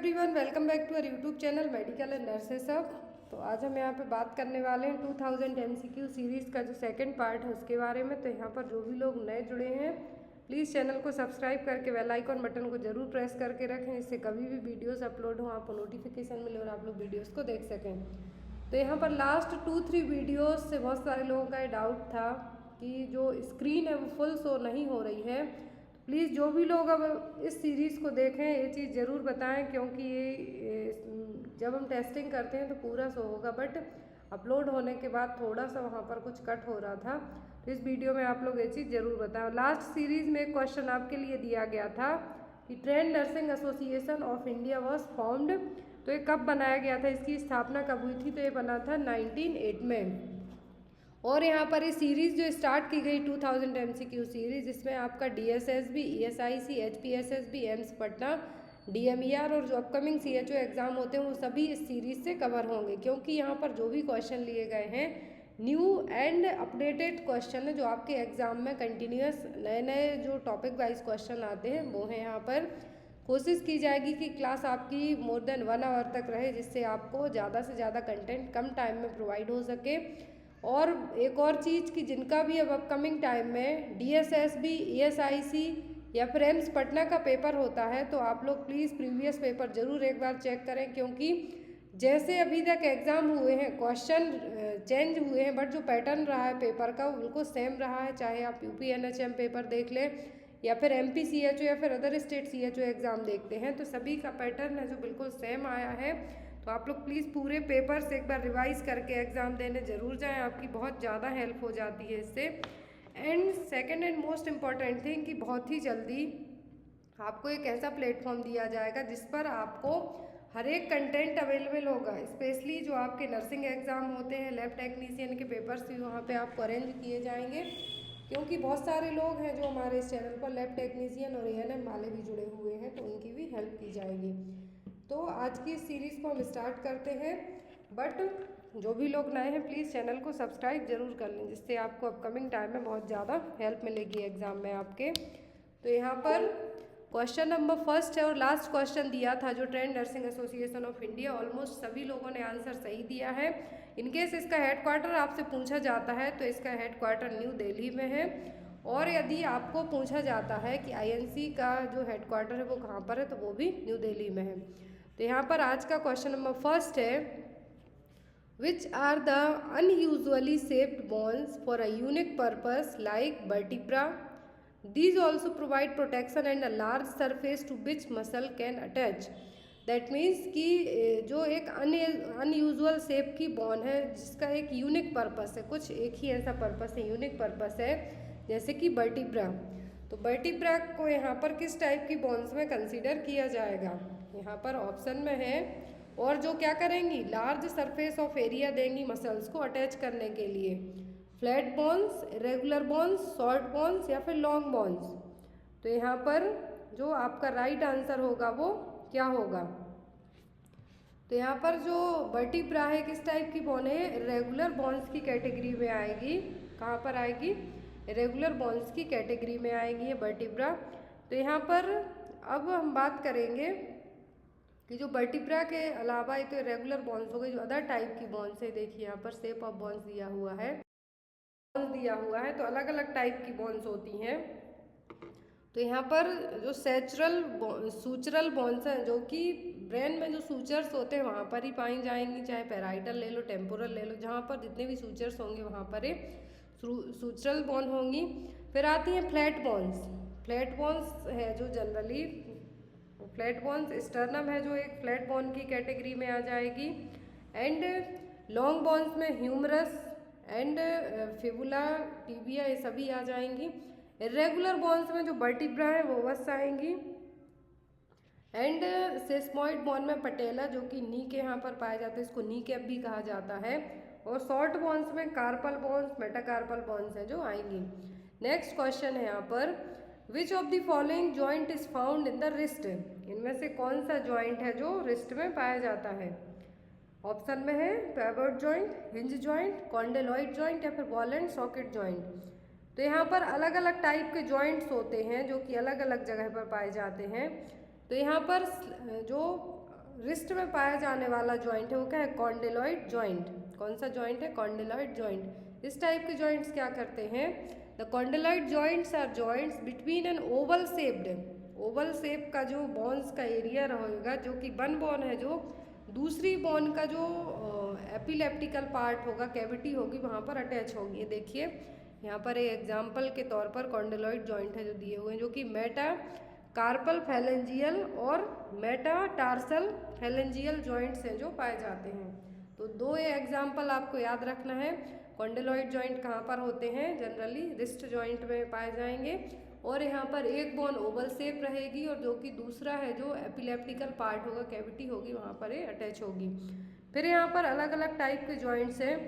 Everyone, welcome back to our YouTube channel medical and nurses hub. तो आज हम यहाँ पे बात करने वाले हैं 2000 MCQ सीरीज़ का जो सेकंड पार्ट है उसके बारे में। तो यहाँ पर जो भी लोग नए जुड़े हैं प्लीज़ चैनल को सब्सक्राइब करके बेल आइकन बटन को जरूर प्रेस करके रखें, जिससे कभी भी वीडियोस अपलोड हो आपको नोटिफिकेशन मिले और आप लोग वीडियोस को देख सकें। तो यहाँ पर लास्ट 2-3 वीडियोस से बहुत सारे लोगों का डाउट था कि जो स्क्रीन है वो फुल शो नहीं हो रही है। प्लीज़ जो भी लोग अब इस सीरीज़ को देखें ये चीज़ ज़रूर बताएं, क्योंकि ये जब हम टेस्टिंग करते हैं तो पूरा शो होगा, बट अपलोड होने के बाद थोड़ा सा वहाँ पर कुछ कट हो रहा था। तो इस वीडियो में आप लोग ये चीज़ ज़रूर बताएं। लास्ट सीरीज़ में एक क्वेश्चन आपके लिए दिया गया था कि trend nursing association of India was formed. तो ये कब बनाया गया था, इसकी स्थापना कब हुई थी? तो ये बना था 1908 में। और यहाँ पर ये सीरीज़ जो स्टार्ट की गई 2000 MCQ सीरीज़, इसमें आपका DSSB, ESIC, HPSSB, AIIMS Patna, DMER और जो अपकमिंग CHO एग्ज़ाम होते हैं वो सभी इस सीरीज़ से कवर होंगे, क्योंकि यहाँ पर जो भी क्वेश्चन लिए गए हैं न्यू एंड अपडेटेड क्वेश्चन है, जो आपके एग्ज़ाम में कंटिन्यूस नए नए जो टॉपिक वाइज क्वेश्चन आते हैं वो हैं। यहाँ पर कोशिश की जाएगी कि क्लास आपकी मोर देन 1 आवर तक रहे, जिससे आपको ज़्यादा से ज़्यादा कंटेंट कम टाइम में प्रोवाइड हो सके। और एक और चीज़ कि जिनका भी अब अपकमिंग टाइम में DSSB, ESIC या फिर एम्स पटना का पेपर होता है तो आप लोग प्लीज़ प्रीवियस पेपर ज़रूर एक बार चेक करें, क्योंकि जैसे अभी तक एग्ज़ाम हुए हैं क्वेश्चन चेंज हुए हैं, बट जो पैटर्न रहा है पेपर का वो बिल्कुल सेम रहा है। चाहे आप UP NHM पेपर देख लें या फिर MP CHO या फिर अदर स्टेट CHO एग्ज़ाम देखते हैं, तो सभी का पैटर्न है जो बिल्कुल सेम आया है। तो आप लोग प्लीज़ पूरे पेपर्स एक बार रिवाइज करके एग्ज़ाम देने ज़रूर जाएं, आपकी बहुत ज़्यादा हेल्प हो जाती है इससे। And second and most important thing कि बहुत ही जल्दी आपको एक ऐसा प्लेटफॉर्म दिया जाएगा जिस पर आपको हर एक कंटेंट अवेलेबल होगा। स्पेशली जो आपके नर्सिंग एग्ज़ाम होते हैं, लैब टेक्नीशियन के पेपर्स भी वहाँ पे आपको अरेंज किए जाएंगे, क्योंकि बहुत सारे लोग हैं जो हमारे इस चैनल पर लैब टेक्नीशियन और ANM वाले भी जुड़े हुए हैं, तो उनकी भी हेल्प की जाएगी। तो आज की इस सीरीज़ को हम स्टार्ट करते हैं, बट जो भी लोग नए हैं प्लीज़ चैनल को सब्सक्राइब जरूर कर लें, जिससे आपको अपकमिंग टाइम में बहुत ज़्यादा हेल्प मिलेगी एग्ज़ाम में आपके। तो यहाँ पर क्वेश्चन नंबर फर्स्ट है और लास्ट क्वेश्चन दिया था जो trend nursing association of India, almost सभी लोगों ने आंसर सही दिया है। इनकेस इसका हेडक्वार्टर आपसे पूछा जाता है तो इसका हेडक्वार्टर न्यू दिल्ली में है, और यदि आपको पूछा जाता है कि INC का जो हेडक्वार्टर है वो कहाँ पर है तो वो भी न्यू दिल्ली में है। तो यहाँ पर आज का क्वेश्चन नंबर फर्स्ट है, which are the unusually shaped bones for a unique purpose like vertebra, these also provide protection and a large surface to which muscle can attach. That means कि जो एक अनयूजुअल शेप की bone है जिसका एक unique purpose है, कुछ एक ही ऐसा पर्पस है, यूनिक पर्पस है, जैसे कि वर्टिब्रा। तो वर्टिब्रा को यहाँ पर किस टाइप की बोन्स में कंसीडर किया जाएगा? यहाँ पर ऑप्शन में है, और जो क्या करेंगी, लार्ज सरफेस ऑफ एरिया देंगी मसल्स को अटैच करने के लिए। Flat bones, irregular bones, short bones या फिर लॉन्ग बोन्स। तो यहाँ पर जो आपका राइट आंसर होगा वो क्या होगा? तो यहाँ पर जो वर्टिब्रा है किस टाइप की बोन है? रेगुलर बोन्स की कैटेगरी में आएगी। कहाँ पर आएगी? रेगुलर बोन्स की कैटेगरी में आएगी ये वर्टिब्रा। तो यहाँ पर अब हम बात करेंगे कि जो वर्टिब्रा के अलावा ये तो रेगुलर बोन्स हो गई, जो अदर टाइप की बोन्स है, देखिए यहाँ पर शेप ऑफ बोन्स दिया हुआ है, तो अलग अलग टाइप की बोन्स होती हैं। तो यहाँ पर जो सूचरल बोन्स हैं, जो कि ब्रेन में जो सूचर्स होते हैं वहाँ पर ही पाई जाएंगी, चाहे पैराइटल ले लो, टेम्पोरल ले लो, जहाँ पर जितने भी सूचर्स होंगे वहाँ पर ये सूचरल बोन होंगी। फिर आती हैं फ्लैट बोन्स। फ्लैट बोन्स है जो जनरली फ्लैट बोन्स, स्टर्नम है जो एक फ्लैट बोन की कैटेगरी में आ जाएगी। एंड लॉन्ग बोन्स में ह्यूमरस एंड फिबुला, टिबिया, ये सभी आ जाएंगी। इरेगुलर बोन्स में जो वर्टिब्रा है वो बस आएंगी। एंड सेस्मॉइड बोन में पटेला जो कि नी के यहाँ पर पाया जाता है, इसको नी कैप भी कहा जाता है। और शॉर्ट बोन्स में कार्पल बोन्स, मेटाकार्पल बोन्स है जो आएंगी। नेक्स्ट क्वेश्चन है यहाँ पर, which of the following joint is found in the wrist? इनमें से कौन सा जॉइंट है जो रिस्ट में पाया जाता है? ऑप्शन में है pivot joint, hinge joint, condyloid joint या फिर बॉल एंड सॉकेट जॉइंट। तो यहाँ पर अलग अलग टाइप के जॉइंट्स होते हैं जो कि अलग अलग जगह पर पाए जाते हैं। तो यहाँ पर जो रिस्ट में पाया जाने वाला जॉइंट है वो क्या है, कॉन्डिलॉइड जॉइंट। कौन सा जॉइंट है, कॉन्डिलॉइड जॉइंट। इस टाइप के जॉइंट्स क्या करते हैं, the condyloid joints are joints between an oval shaped, oval shape का जो बोन्स का एरिया रहेगा, जो कि वन बोन है, जो दूसरी बोन का जो एपिलेप्टिकल पार्ट होगा, कैविटी होगी, वहाँ पर अटैच होगी। ये देखिए यहाँ पर एक एग्जाम्पल के तौर पर कॉन्डिलॉइड जॉइंट है जो दिए हुए हैं, जो कि मेटा कार्पल फैलेंजियल और मेटाटार्सल फैलेंजियल जॉइंट्स हैं जो पाए जाते हैं। तो दो ये एग्जाम्पल आपको याद रखना है। कॉन्डिलॉइड जॉइंट कहाँ पर होते हैं, जनरली रिस्ट जॉइंट में पाए जाएंगे, और यहाँ पर एक बोन ओवल शेप रहेगी और जो कि दूसरा है जो एपिलेप्टिकल पार्ट होगा, कैविटी होगी, वहाँ पर ये अटैच होगी। फिर यहाँ पर अलग अलग टाइप के जॉइंट्स हैं।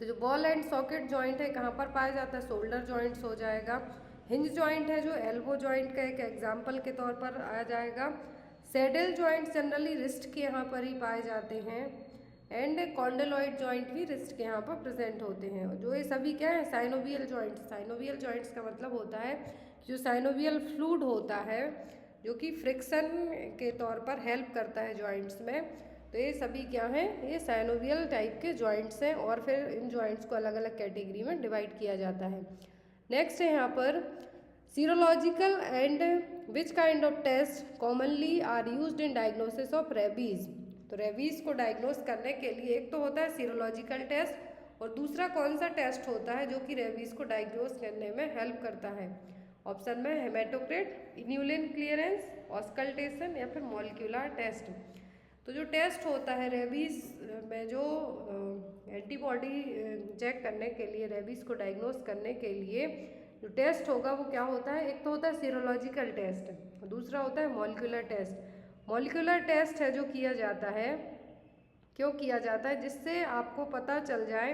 तो जो बॉल एंड सॉकेट जॉइंट है कहाँ पर पाया जाता है, शोल्डर जॉइंट्स हो जाएगा। हिंज जॉइंट है जो एल्बो जॉइंट का एक एग्जाम्पल के तौर पर आ जाएगा। सैडल जॉइंट जनरली रिस्ट के यहाँ पर ही पाए जाते हैं, एंड कॉन्डिलॉइड जॉइंट भी रिस्ट के यहाँ पर प्रेजेंट होते हैं। जो ये सभी क्या है, साइनोवियल जॉइंट्स। साइनोवियल जॉइंट्स का मतलब होता है जो साइनोवियल फ्लूइड होता है, जो कि फ्रिक्शन के तौर पर हेल्प करता है जॉइंट्स में। तो ये सभी क्या हैं, ये साइनोवियल टाइप के जॉइंट्स हैं, और फिर इन जॉइंट्स को अलग अलग कैटेगरी में डिवाइड किया जाता है। नेक्स्ट है यहाँ पर serological and which kind of test commonly are used in diagnosis of rabies. तो रेबीज को डायग्नोस करने के लिए एक तो होता है सीरोलॉजिकल टेस्ट, और दूसरा कौन सा टेस्ट होता है जो कि रेबीज को डायग्नोस करने में हेल्प करता है। ऑप्शन में हेमेटोक्रेट, इन्यूलिन क्लियरेंस, ऑस्कल्टेशन या फिर मॉलिक्यूलर टेस्ट। तो जो टेस्ट होता है रेबीज में, जो एंटीबॉडी चेक करने के लिए, रेबीज को डायग्नोस करने के लिए जो टेस्ट होगा वो क्या होता है, एक तो होता है सीरोलॉजिकल टेस्ट, दूसरा होता है मॉलिक्यूलर टेस्ट। मॉलिक्यूलर टेस्ट है जो किया जाता है, क्यों किया जाता है, जिससे आपको पता चल जाए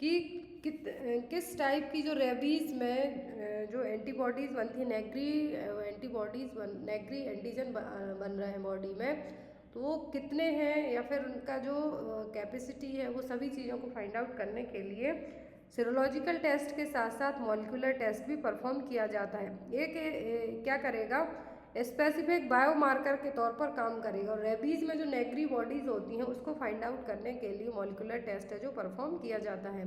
कि किस टाइप की जो रेबीज में जो एंटीबॉडीज़ बनती है, नेग्री एंटीबॉडीज़ नेग्री एंटीजन बन रहे हैं बॉडी में, तो वो कितने हैं या फिर उनका जो कैपेसिटी है, वो सभी चीज़ों को फाइंड आउट करने के लिए सीरोलॉजिकल टेस्ट के साथ साथ मॉलिक्यूलर टेस्ट भी परफॉर्म किया जाता है। एक क्या करेगा, स्पेसिफिक बायोमार्कर के तौर पर काम करेगा, और रेबीज में जो नेग्री बॉडीज़ होती हैं उसको फाइंड आउट करने के लिए मॉलिक्यूलर टेस्ट है जो परफॉर्म किया जाता है।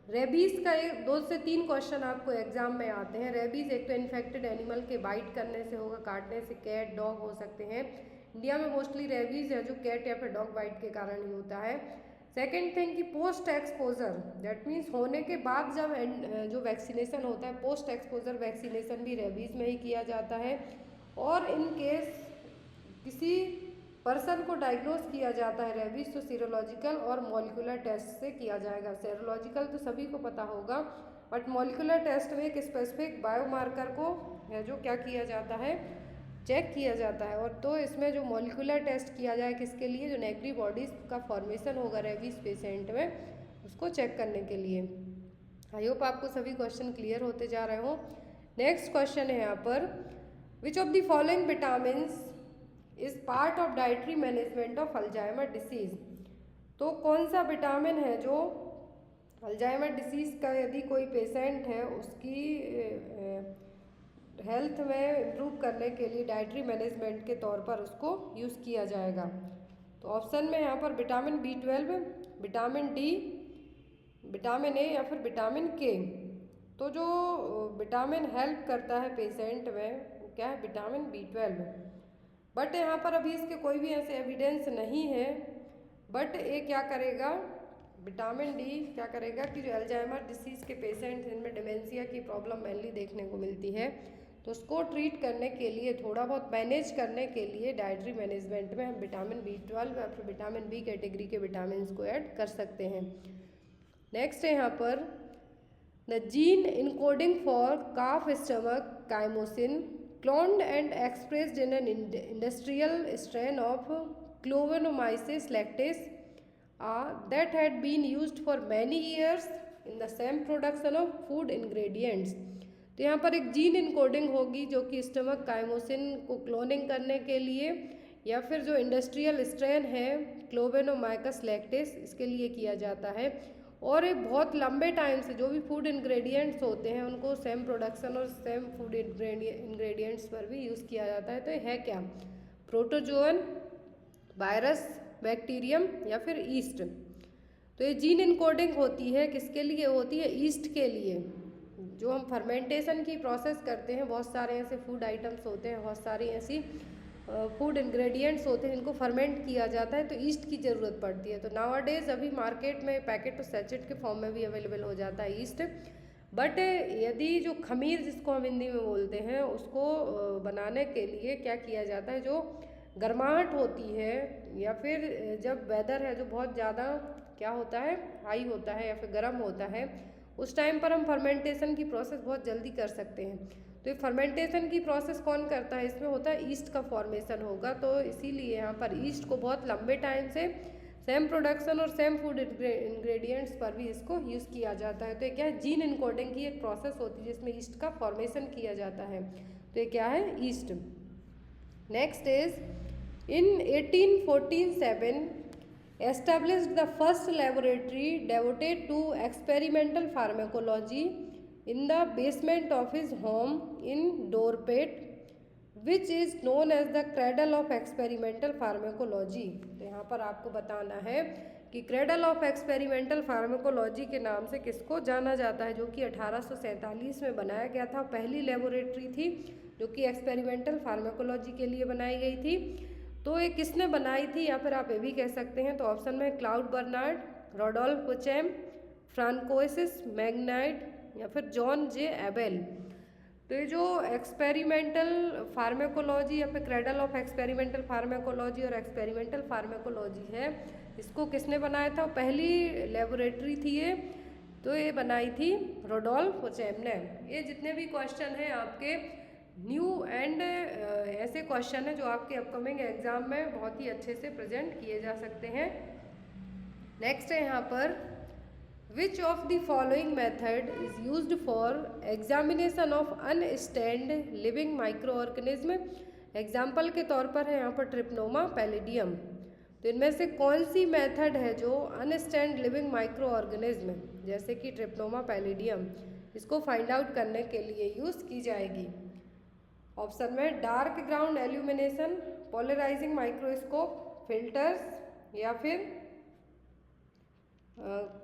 रेबीज़ का 2 से 3 क्वेश्चन आपको एग्जाम में आते हैं। रेबीज़ एक तो इन्फेक्टेड एनिमल के बाइट करने से होगा, काटने से, कैट डॉग हो सकते हैं। इंडिया में मोस्टली रेबीज़ है जो कैट या फिर डॉग बाइट के कारण ही होता है। सेकेंड थिंग कि पोस्ट एक्सपोजर, दैट मीन्स होने के बाद जब जो वैक्सीनेशन होता है, पोस्ट एक्सपोजर वैक्सीनेशन भी रेबीज़ में ही किया जाता है। और इन केस किसी पर्सन को डायग्नोस किया जाता है रेबीज, तो सीरोलॉजिकल और मॉलिक्यूलर टेस्ट से किया जाएगा। सीरोलॉजिकल तो सभी को पता होगा, बट मॉलिक्यूलर टेस्ट में एक स्पेसिफिक बायोमार्कर को है जो क्या किया जाता है, चेक किया जाता है। और तो इसमें जो मॉलिक्यूलर टेस्ट किया जाए किसके लिए, जो नेगेटिव बॉडीज़ का फॉर्मेशन होगा रेबीज पेशेंट में, उसको चेक करने के लिए। आई होप आपको सभी क्वेश्चन क्लियर होते जा रहे हो। नेक्स्ट क्वेश्चन है यहाँ पर, which of the following vitamins is part of dietary management of Alzheimer disease. तो कौन सा विटामिन है जो अल्जाइमर डिसीज़ का यदि कोई पेशेंट है उसकी हेल्थ में इम्प्रूव करने के लिए डाइटरी मैनेजमेंट के तौर पर उसको यूज़ किया जाएगा। तो ऑप्शन में यहाँ पर vitamin B12, vitamin D, vitamin A या फिर विटामिन K। तो जो विटामिन हेल्प करता है पेशेंट में वो क्या है, विटामिन B12। बट यहाँ पर अभी इसके कोई भी ऐसे एविडेंस नहीं है, बट ये क्या करेगा, विटामिन D क्या करेगा कि जो अल्जाइमर डिसीज़ के पेशेंट जिनमें डिमेंशिया की प्रॉब्लम मेनली देखने को मिलती है, तो उसको ट्रीट करने के लिए, थोड़ा बहुत मैनेज करने के लिए डाइटरी मैनेजमेंट में हम विटामिन B12 या फिर विटामिन B कैटेगरी के विटामिन को ऐड कर सकते हैं। नेक्स्ट है यहाँ पर, the gene encoding for calf stomach chymosin cloned and expressed in an industrial strain of Clonomyces lactis that had been used for many years in the same production of food ingredients। तो यहाँ पर एक gene encoding होगी जो कि stomach chymosin को cloning करने के लिए या फिर जो इंडस्ट्रियल स्ट्रेन है क्लोवेनोमाइकस लैक्टिस, इसके लिए किया जाता है। और ये बहुत लंबे टाइम से जो भी फूड इंग्रेडिएंट्स होते हैं उनको सेम प्रोडक्शन और सेम फूड इंग्रेडिएंट्स पर भी यूज़ किया जाता है। तो ये है क्या, प्रोटोजोअन, वायरस, बैक्टीरियम या फिर ईस्ट। तो ये जीन इनकोडिंग होती है, किसके लिए होती है? ईस्ट के लिए। जो हम फर्मेंटेशन की प्रोसेस करते हैं, बहुत सारे ऐसे फूड आइटम्स होते हैं, बहुत सारी ऐसी फूड इंग्रेडिएंट्स होते हैं जिनको फर्मेंट किया जाता है, तो ईस्ट की ज़रूरत पड़ती है। तो नाउअडेज अभी मार्केट में पैकेट और सैचेट के फॉर्म में भी अवेलेबल हो जाता है ईस्ट। बट यदि जो खमीर जिसको हम हिंदी में बोलते हैं, उसको बनाने के लिए क्या किया जाता है? जो गर्माहट होती है या फिर जब वेदर है जो बहुत ज़्यादा क्या होता है, हाई होता है या फिर गर्म होता है, उस टाइम पर हम फर्मेंटेशन की प्रोसेस बहुत जल्दी कर सकते हैं। तो ये फर्मेंटेशन की प्रोसेस कौन करता है? इसमें होता है ईस्ट का फॉर्मेशन होगा। तो इसीलिए यहाँ पर ईस्ट को बहुत लंबे टाइम से सेम प्रोडक्शन और सेम फूड इंग्रेडिएंट्स पर भी इसको यूज़ किया जाता है। तो ये क्या है? जीन इनकोडिंग की एक प्रोसेस होती है जिसमें ईस्ट का फॉर्मेशन किया जाता है। तो ये क्या है? East. Next is in 1847 established the first laboratory devoted to experimental pharmacology in the basement of his home in Dorpat, which is known as the cradle of experimental pharmacology। तो यहाँ पर आपको बताना है कि क्रेडल ऑफ एक्सपेरिमेंटल फार्माकोलॉजी के नाम से किसको जाना जाता है, जो कि 1847 में बनाया गया था। पहली लेबोरेटरी थी जो कि एक्सपेरिमेंटल फार्माकोलॉजी के लिए बनाई गई थी। तो ये किसने बनाई थी, या फिर आप ये भी कह सकते हैं, तो ऑप्शन में क्लाउड बर्नार्ड, रोडोल्फ पुचेम, फ्रांकोइसिस मैग्नाइट या फिर जॉन जे एबेल। तो ये जो एक्सपेरिमेंटल फार्माकोलॉजी या फिर क्रेडल ऑफ एक्सपेरिमेंटल फार्माकोलॉजी और एक्सपेरिमेंटल फार्माकोलॉजी है, इसको किसने बनाया था? पहली लेबोरेटरी थी ये, तो ये बनाई थी रोडोल्फ पुचेम ने। ये जितने भी क्वेश्चन हैं आपके न्यू एंड ऐसे क्वेश्चन हैं जो आपके अपकमिंग एग्जाम में बहुत ही अच्छे से प्रेजेंट किए जा सकते हैं। नेक्स्ट है यहाँ पर, which of the following method is used for examination of unstained living micro organism. Example के तौर पर है यहाँ पर ट्रिप्नोमा पैलिडियम। तो इनमें से कौन सी मेथड है जो अनस्टैंड लिविंग माइक्रो ऑर्गेनिज्म जैसे कि ट्रिप्नोमा पैलिडियम, इसको फाइंड आउट करने के लिए यूज़ की जाएगी? ऑप्शन में dark ground illumination, polarizing microscope, filters या फिर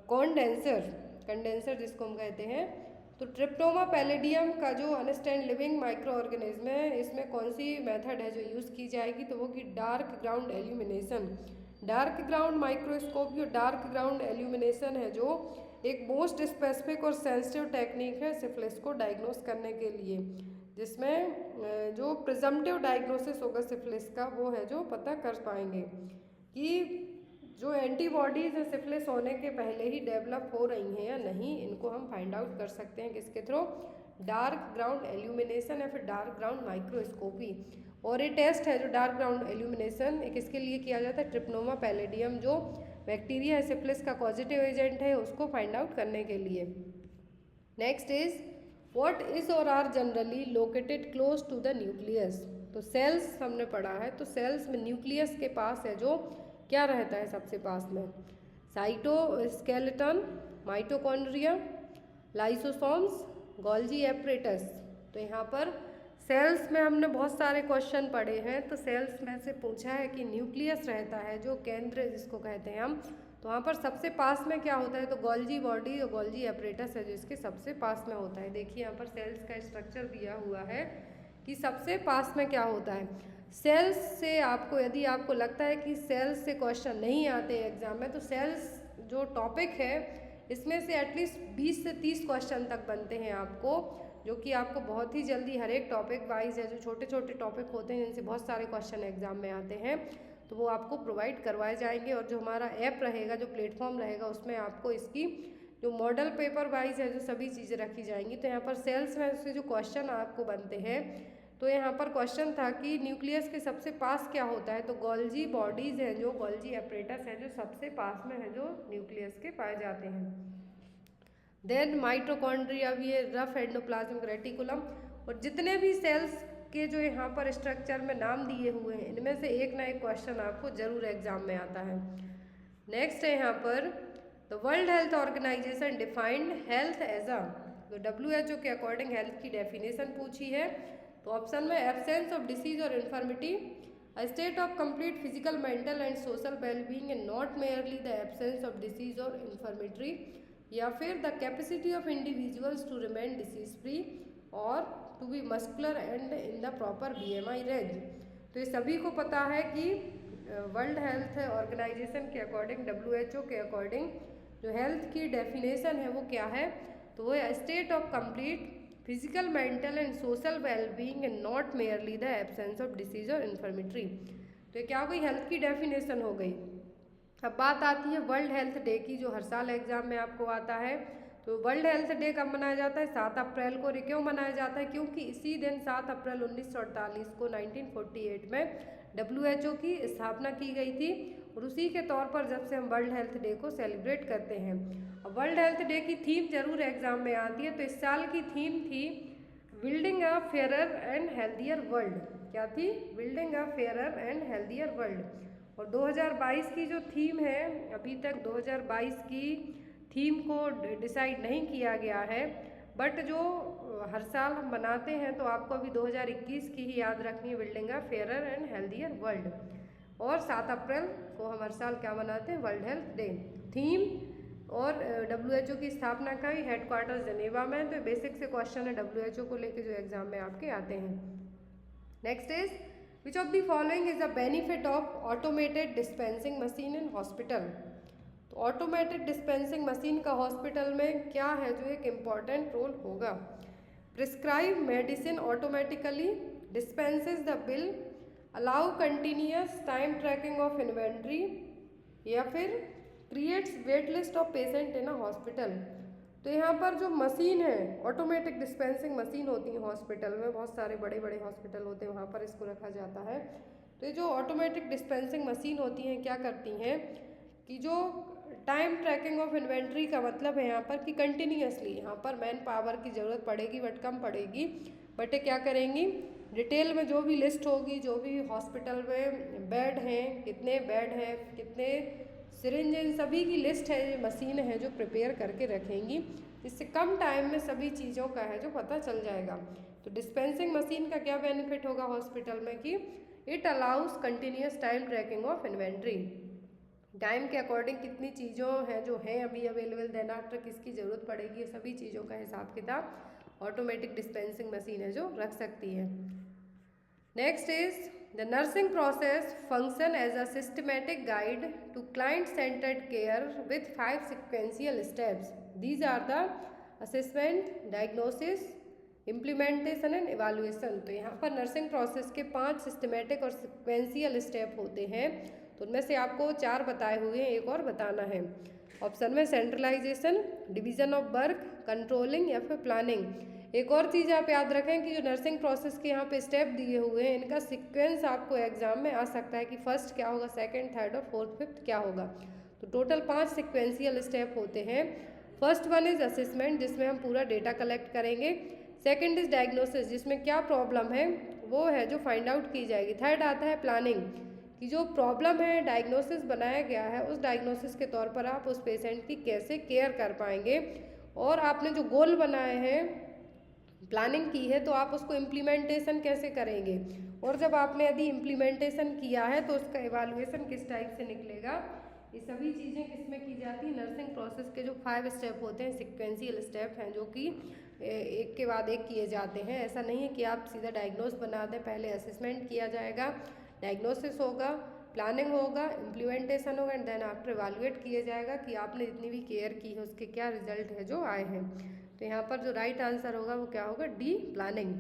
कंडेंसर जिसको हम कहते हैं। तो ट्रिप्नोमा पैलिडियम का जो अनस्टैंड लिविंग माइक्रो ऑर्गेनिज्म है, इसमें कौन सी मेथड है जो यूज़ की जाएगी? तो वो कि dark ground illumination. Dark ground microscope जो डार्क ग्राउंड एल्यूमिनेशन है, जो एक मोस्ट स्पेसिफिक और सेंसिटिव टेक्निक है सिफिलिस को डायग्नोस करने के लिए, जिसमें जो प्रिजम्पटिव डायग्नोसिस होगा सिफिलिस का, वो है जो पता कर पाएंगे कि जो एंटीबॉडीज है सिफिलिस होने के पहले ही डेवलप हो रही हैं या नहीं। इनको हम फाइंड आउट कर सकते हैं किसके थ्रू? डार्क ग्राउंड एल्यूमिनेशन या फिर डार्क ग्राउंड माइक्रोस्कोपी। और ये टेस्ट है जो डार्क ग्राउंड एल्यूमिनेशन किसके लिए किया जाता है? ट्रिप्नोमा पैलिडियम जो बैक्टीरिया है सिफिलिस का पॉजिटिव एजेंट है, उसको फाइंड आउट करने के लिए। नेक्स्ट इज व्हाट इज और are generally located close to the nucleus. तो सेल्स हमने पढ़ा है, तो सेल्स में न्यूक्लियस के पास है जो क्या रहता है सबसे पास में? Cytoskeleton, mitochondria, lysosomes, Golgi apparatus. तो यहाँ पर सेल्स में हमने बहुत सारे क्वेश्चन पढ़े हैं। तो सेल्स में से पूछा है कि न्यूक्लियस रहता है जो केंद्र जिसको कहते हैं हम, तो वहाँ पर सबसे पास में क्या होता है? तो गोल्जी बॉडी और गोल्जी एपरेटस है जो इसके सबसे पास में होता है। देखिए यहाँ पर सेल्स का स्ट्रक्चर दिया हुआ है कि सबसे पास में क्या होता है। सेल्स से आपको, यदि आपको लगता है कि सेल्स से क्वेश्चन नहीं आते एग्जाम में, तो सेल्स जो टॉपिक है इसमें से एटलीस्ट 20 से 30 क्वेश्चन तक बनते हैं आपको, जो कि आपको बहुत ही जल्दी हर एक टॉपिक वाइज है, जो छोटे छोटे टॉपिक होते हैं जिनसे बहुत सारे क्वेश्चन एग्जाम में आते हैं, तो वो आपको प्रोवाइड करवाए जाएंगे। और जो हमारा ऐप रहेगा, जो प्लेटफॉर्म रहेगा, उसमें आपको इसकी जो मॉडल पेपर वाइज है जो सभी चीज़ें रखी जाएंगी। तो यहाँ पर सेल्स में से जो क्वेश्चन आपको बनते हैं, तो यहाँ पर क्वेश्चन था कि न्यूक्लियस के सबसे पास क्या होता है? तो गोल्जी बॉडीज हैं जो गोल्जी एपरेटस है जो सबसे पास में है जो न्यूक्लियस के पाए जाते हैं। देन माइटोकॉन्ड्रिया भी है, रफ एंडोप्लाज्मिक रेटिकुलम। और जितने भी सेल्स के जो यहाँ पर स्ट्रक्चर में नाम दिए हुए हैं, इनमें से एक ना एक क्वेश्चन आपको जरूर एग्जाम में आता है। नेक्स्ट है यहाँ पर the world health organization defined health as a, तो WHO के अकॉर्डिंग हेल्थ की डेफिनेशन पूछी है। तो ऑप्शन में एब्सेंस ऑफ डिसीज और infirmity, A state of complete physical, mental and social well-being and not merely the absence of disease or infirmity, या फिर the capacity of individuals to remain disease free or to be muscular and in the proper BMI range। तो ये सभी को पता है कि world health organisation के अकॉर्डिंग, WHO के अकॉर्डिंग जो हेल्थ की डेफिनेशन है वो क्या है, तो वो है state of complete physical, mental and social wellbeing and not merely the absence of disease और इन्फर्मिट्री। तो ये क्या हो गई, हेल्थ की डेफिनेशन हो गई। अब बात आती है वर्ल्ड हेल्थ डे की, जो हर साल एग्जाम में आपको आता है। तो वर्ल्ड हेल्थ डे कब मनाया जाता है, 7 अप्रैल को। क्यों मनाया जाता है, क्योंकि इसी दिन 7 अप्रैल 1948 को 1948 में WHO की स्थापना की गई थी, और उसी के तौर पर जब से हम वर्ल्ड हेल्थ डे को सेलिब्रेट करते हैं। अब वर्ल्ड हेल्थ डे की थीम जरूर एग्जाम में आती है, तो इस साल की थीम थी building a fairer and healthier world. क्या थी, building a fairer and healthier world. और 2022 की जो थीम है, अभी तक 2022 की थीम को डिसाइड नहीं किया गया है, बट जो हर साल हम बनाते हैं, तो आपको अभी 2021 की ही याद रखनी है, building a fairer and healthier world. और 7 अप्रैल को हम हर साल क्या मनाते हैं, वर्ल्ड हेल्थ डे। थीम और WHO की स्थापना का ही हेडक्वार्टर जनेवा में। तो बेसिक से क्वेश्चन है WHO को लेके जो एग्जाम में आपके आते हैं। Next is which of the following is the benefit of automated dispensing machine in hospital. तो ऑटोमेटेड डिस्पेंसिंग मशीन का हॉस्पिटल में क्या है जो एक इम्पॉर्टेंट रोल होगा। Prescribe medicine automatically, dispenses the bill, allow continuous time tracking of inventory, या फिर creates wait list of patient in a hospital. तो यहाँ पर जो मशीन है, ऑटोमेटिक डिस्पेंसिंग मशीन होती है हॉस्पिटल में, बहुत सारे बड़े बड़े हॉस्पिटल होते हैं, वहाँ पर इसको रखा जाता है। तो ये जो ऑटोमेटिक डिस्पेंसिंग मशीन होती हैं क्या करती हैं कि जो टाइम ट्रैकिंग ऑफ इन्वेंट्री का मतलब है यहाँ पर कि कंटिन्यूसली यहाँ पर मैन पावर की ज़रूरत पड़ेगी बट कम पड़ेगी, बट ये क्या करेंगी, डिटेल में जो भी लिस्ट होगी, जो भी हॉस्पिटल में बेड हैं, कितने बेड हैं, कितने सिरिंज, इन सभी की लिस्ट है, ये मशीन है जो प्रिपेयर करके रखेंगी, इससे कम टाइम में सभी चीज़ों का है जो पता चल जाएगा। तो डिस्पेंसिंग मशीन का क्या बेनिफिट होगा हॉस्पिटल में कि it allows continuous time tracking of inventory. Time के अकॉर्डिंग कितनी चीज़ों हैं जो हैं अभी अवेलेबल, देन आफ्टर किसकी ज़रूरत पड़ेगी, ये सभी चीज़ों का हिसाब किताब ऑटोमेटिक डिस्पेंसिंग मशीन है जो रख सकती है। Next is the nursing process function as a systematic guide to client centred care with 5 sequential steps. These are the assessment, diagnosis, implementation and evaluation. तो यहाँ पर नर्सिंग प्रोसेस के 5 सिस्टमेटिक और सिक्वेंशियल स्टेप होते हैं, तो उनमें से आपको 4 बताए हुए हैं, एक और बताना है। ऑप्शन में centralization, division of work, controlling या फिर प्लानिंग। एक और चीज़ आप याद रखें कि जो नर्सिंग प्रोसेस के यहाँ पे स्टेप दिए हुए हैं, इनका सीक्वेंस आपको एग्जाम में आ सकता है कि फर्स्ट क्या होगा, सेकंड, थर्ड और फोर्थ, फिफ्थ क्या होगा। तो टोटल 5 सिक्वेंशियल स्टेप होते हैं। फर्स्ट वन इज असेसमेंट, जिसमें हम पूरा डेटा कलेक्ट करेंगे। सेकेंड इज डायग्नोसिस, जिसमें क्या प्रॉब्लम है वो है जो फाइंड आउट की जाएगी। थर्ड आता है प्लानिंग, कि जो प्रॉब्लम है, डायग्नोसिस बनाया गया है, उस डायग्नोसिस के तौर पर आप उस पेशेंट की कैसे केयर कर पाएंगे, और आपने जो गोल बनाए हैं, प्लानिंग की है, तो आप उसको इम्प्लीमेंटेशन कैसे करेंगे, और जब आपने यदि इम्प्लीमेंटेशन किया है तो उसका इवैल्यूएशन किस टाइप से निकलेगा। ये सभी चीज़ें किसमें की जाती हैं, नर्सिंग प्रोसेस के जो 5 स्टेप होते हैं, सिक्वेंशियल स्टेप हैं, जो कि एक के बाद एक किए जाते हैं। ऐसा नहीं है कि आप सीधा डायग्नोस बना दें, पहले असेसमेंट किया जाएगा, डायग्नोसिस होगा, प्लानिंग होगा, इम्प्लीमेंटेशन होगा, एंड देन आफ्टर इवैल्यूएट किया जाएगा कि आपने जितनी भी केयर की है उसके क्या रिजल्ट है जो आए हैं। तो यहाँ पर जो राइट आंसर होगा वो क्या होगा, D, planning.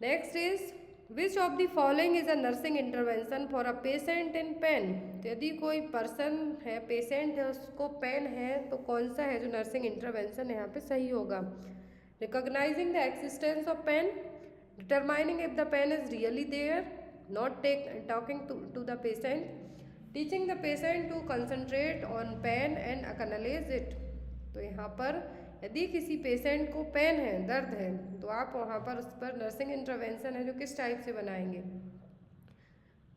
Next is which of the following is a nursing intervention for a patient in pen. तो यदि कोई पर्सन है, पेशेंट है, उसको पेन है, तो कौन सा है जो नर्सिंग इंटरवेंशन यहाँ पे सही होगा। Recognizing the existence of pain, determining if the pain is really there, not talking to the patient, teaching the patient to concentrate on pain and acknowledge it. तो यहाँ पर यदि किसी पेशेंट को पेन है, दर्द है, तो आप वहाँ पर उस पर नर्सिंग इंटरवेंशन है जो किस टाइप से बनाएंगे।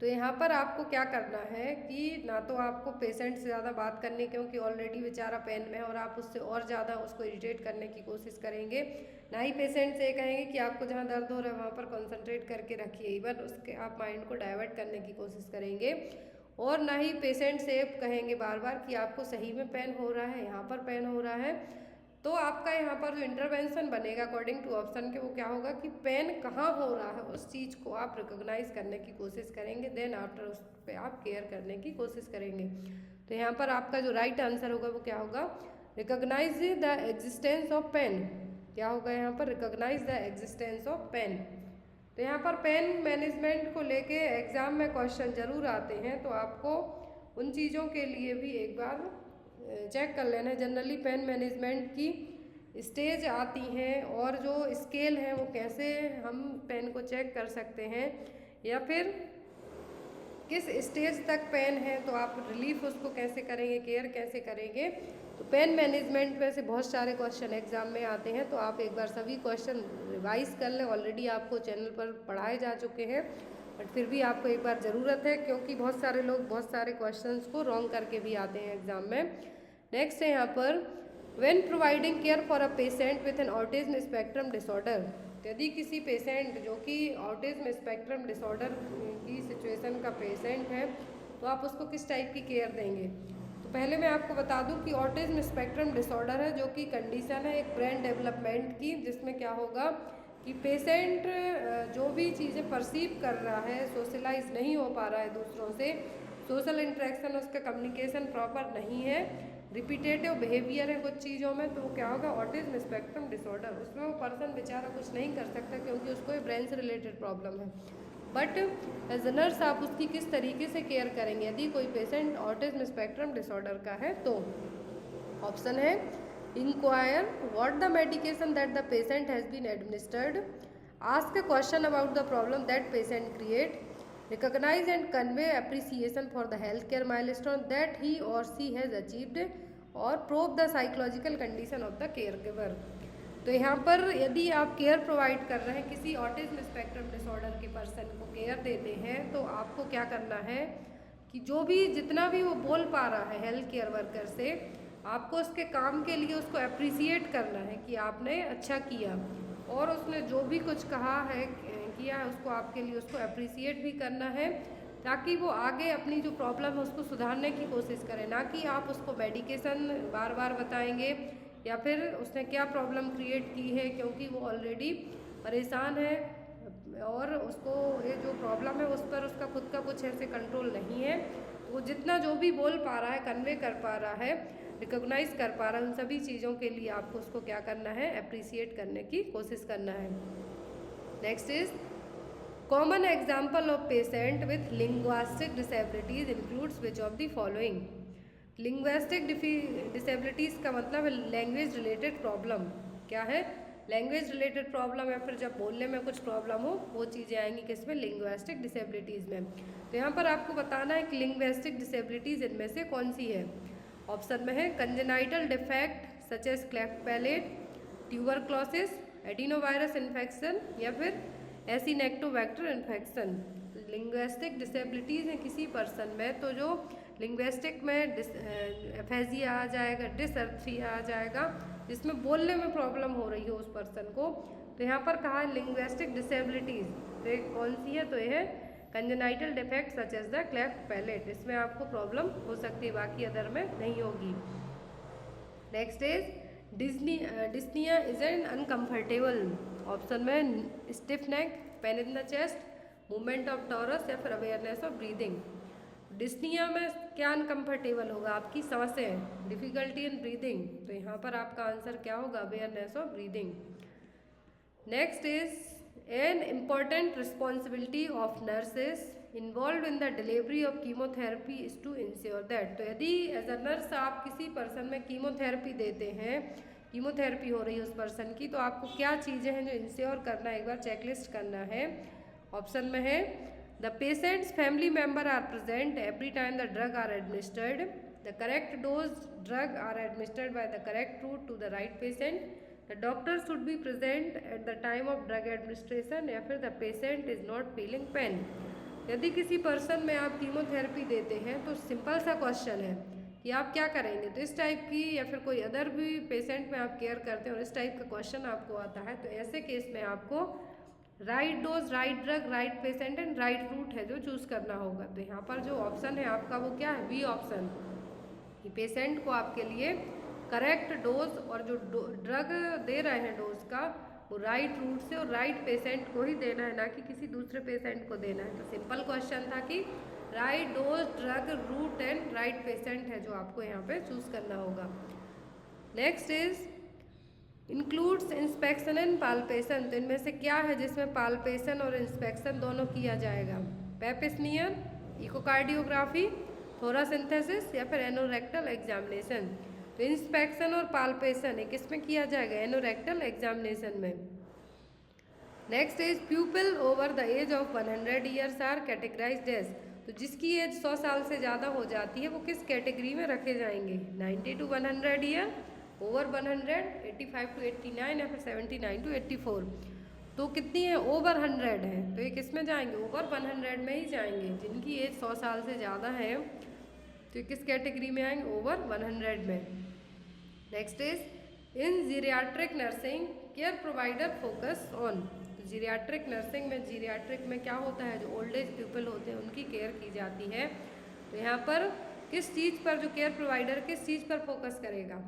तो यहाँ पर आपको क्या करना है कि ना तो आपको पेशेंट से ज़्यादा बात करनी, क्योंकि ऑलरेडी बेचारा पेन में है और आप उससे और ज़्यादा उसको इरिटेट करने की कोशिश करेंगे। ना ही पेशेंट से कहेंगे कि आपको जहाँ दर्द हो रहा है वहाँ पर कंसंट्रेट करके रखिए, इवन उसके आप माइंड को डाइवर्ट करने की कोशिश करेंगे। और ना ही पेशेंट से कहेंगे बार बार कि आपको सही में पेन हो रहा है, यहाँ पर पेन हो रहा है। तो आपका यहाँ पर जो इंटरवेंशन बनेगा अकॉर्डिंग टू ऑप्शन के, वो क्या होगा कि पेन कहाँ हो रहा है उस चीज़ को आप रिकॉग्नाइज करने की कोशिश करेंगे, देन आफ्टर उस पर आप केयर करने की कोशिश करेंगे। तो यहाँ पर आपका जो राइट आंसर होगा वो क्या होगा, recognize the existence of pain. क्या होगा यहाँ पर, recognize the existence of pain. तो यहाँ पर पेन मैनेजमेंट को लेके एग्जाम में क्वेश्चन जरूर आते हैं, तो आपको उन चीज़ों के लिए भी एक बार चेक कर लेना है। जनरली पेन मैनेजमेंट की स्टेज आती हैं और जो स्केल है वो कैसे हम पेन को चेक कर सकते हैं, या फिर किस स्टेज तक पेन है तो आप रिलीफ उसको कैसे करेंगे, केयर कैसे करेंगे। तो पेन मैनेजमेंट में से बहुत सारे क्वेश्चन एग्जाम में आते हैं, तो आप एक बार सभी क्वेश्चन रिवाइज कर लें। ऑलरेडी आपको चैनल पर पढ़ाए जा चुके हैं, बट फिर भी आपको एक बार ज़रूरत है, क्योंकि बहुत सारे लोग बहुत सारे क्वेश्चंस को रॉन्ग करके भी आते हैं एग्जाम में। नेक्स्ट है यहाँ पर, when providing care for a patient with an autism spectrum disorder. यदि किसी पेशेंट जो कि ऑटिज्म स्पेक्ट्रम डिसऑर्डर की सिचुएशन का पेशेंट है, तो आप उसको किस टाइप की केयर देंगे। तो पहले मैं आपको बता दूं कि ऑटिज्म स्पेक्ट्रम डिसऑर्डर है, जो कि कंडीशन है एक ब्रेन डेवलपमेंट की, जिसमें क्या होगा कि पेशेंट जो भी चीज़ें परसीव कर रहा है, सोशलाइज नहीं हो पा रहा है दूसरों से, सोशल इंटरेक्शन उसका कम्युनिकेशन प्रॉपर नहीं है, रिपीटेटिव बिहेवियर है कुछ चीज़ों में, तो वो क्या होगा, ऑटिज्म स्पेक्ट्रम डिसऑर्डर। उसमें वो पर्सन बेचारा कुछ नहीं कर सकता क्योंकि उसको ब्रेन से रिलेटेड प्रॉब्लम है। बट एज अ नर्स आप उसकी किस तरीके से केयर करेंगे यदि कोई पेशेंट ऑटिज्म स्पेक्ट्रम डिसऑर्डर का है। तो ऑप्शन है, inquire what the medication that the patient has been administered, ask a question about the problem that patient create, recognize and convey appreciation for the healthcare milestone that he or she has achieved, और probe the psychological condition of the caregiver। तो यहाँ पर यदि आप care provide कर रहे हैं किसी ऑटिज्म स्पेक्ट्रम डिसऑर्डर के पर्सन को केयर देते हैं, तो आपको क्या करना है कि जो भी जितना भी वो बोल पा रहा है हेल्थ केयर वर्कर से, आपको उसके काम के लिए उसको अप्रिसिएट करना है कि आपने अच्छा किया, और उसने जो भी कुछ कहा है किया है उसको आपके लिए उसको अप्रिसिएट भी करना है, ताकि वो आगे अपनी जो प्रॉब्लम है उसको सुधारने की कोशिश करे। ना कि आप उसको मेडिकेशन बार बार बताएंगे या फिर उसने क्या प्रॉब्लम क्रिएट की है, क्योंकि वो ऑलरेडी परेशान है और उसको ये जो प्रॉब्लम है उस पर उसका खुद का कुछ ऐसे कंट्रोल नहीं है। वो जितना जो भी बोल पा रहा है, कन्वे कर पा रहा है, रिकॉग्नाइज कर पा रहा है, उन सभी चीज़ों के लिए आपको उसको क्या करना है, अप्रिसिएट करने की कोशिश करना है। Next is, common example of patient with linguistic disabilities includes which of the following. Linguistic disabilities का मतलब है लैंग्वेज रिलेटेड प्रॉब्लम। क्या है, लैंग्वेज रिलेटेड प्रॉब्लम, या फिर जब बोलने में कुछ प्रॉब्लम हो, वो चीज़ें आएंगी किसमें, लिंग्विस्टिक डिसेबिलिटीज़ में। तो यहाँ पर आपको बताना है कि लिंग्विस्टिक डिसेबिलिटीज़ इनमें से कौन सी है। ऑप्शन में है congenital defect such as cleft palate, tuberculosis, adenovirus infection, या फिर एसिनेक्टोबैक्टर इन्फेक्शन। लिंग्विस्टिक डिसेबिलिटीज़ हैं किसी पर्सन में, तो जो लिंग्विस्टिक में एफेजिया आ जाएगा, डिसअर्थ्रिया आ जाएगा, जिसमें बोलने में प्रॉब्लम हो रही है उस पर्सन को। तो यहाँ पर कहा है लिंग्विस्टिक डिसेबिलिटीज़, तो एक कौन सी है, तो ये है congenital defect such as the cleft palate. इसमें आपको प्रॉब्लम हो सकती है, बाकी अदर में नहीं होगी। Next is dyspnea is an uncomfortable. Option में stiff neck, pain in the chest, movement of thorax, या फिर अवेयरनेस ऑफ ब्रीदिंग। डिस्निया में क्या अनकम्फर्टेबल होगा, आपकी सांसें, डिफिकल्टी इन ब्रीदिंग। तो यहाँ पर आपका आंसर क्या होगा, awareness of breathing. Next is an important responsibility of nurses involve in the delivery of chemotherapy is to ensure that. तो यदि एज अ नर्स आप किसी पर्सन में कीमोथेरेपी देते हैं, कीमोथेरेपी हो रही है उस पर्सन की, तो आपको क्या चीज़ें हैं जो इंश्योर करना है, एक बार चेकलिस्ट करना है। ऑप्शन में है the patient's family member are present every time the drug are administered, the correct dose drug are administered by the correct route to the right patient, the doctor should be present at the time of drug administration, या फिर the patient is not feeling pain. यदि किसी person में आप chemotherapy देते हैं तो simple सा क्वेश्चन है कि आप क्या करेंगे। तो इस टाइप की या फिर कोई अदर भी पेशेंट में आप केयर करते हैं और इस टाइप का क्वेश्चन आपको आता है, तो ऐसे केस में आपको right dose, right drug, right patient and right route है जो चूज़ करना होगा। तो यहाँ पर जो ऑप्शन है आपका वो क्या है, बी ऑप्शन, कि पेशेंट को आपके लिए करेक्ट डोज और जो ड्रग दे रहे हैं डोज का वो राइट रूट से और राइट पेशेंट को ही देना है, ना कि किसी दूसरे पेशेंट को देना है। तो सिंपल क्वेश्चन था कि right dose, drug, route and right patient है जो आपको यहाँ पे चूज़ करना होगा। Next is includes inspection and palpation. तो इनमें से क्या है जिसमें पाल्पेशन और इंस्पेक्शन दोनों किया जाएगा, पेपिस्नियर, इकोकार्डियोग्राफी, थोरासिंथेसिस या फिर एनोरेक्टल एग्जामिनेशन। तो इंस्पेक्शन और पाल्पेशन है किसमें किया जाएगा, एनोरेक्टल एग्जामिनेशन में। Next is pupil over the age of 100 years are categorized as. तो जिसकी एज 100 साल से ज़्यादा हो जाती है वो किस कैटेगरी में रखे जाएंगे, 90 to 100 ईयर, ओवर 100, 85 to 89 या फिर 79 to 84। तो कितनी है, ओवर 100 है, तो ये किस में जाएंगे, ओवर 100 में ही जाएंगे। जिनकी एज 100 साल से ज़्यादा है तो किस कैटेगरी में आएंगे, ओवर 100 में। Next is in geriatric nursing care provider focus on. Geriatric nursing में, जीरियाट्रिक में क्या होता है, जो ओल्ड एज पीपल होते हैं उनकी केयर की जाती है। तो यहाँ पर किस चीज़ पर जो केयर प्रोवाइडर किस चीज़ पर फोकस करेगा,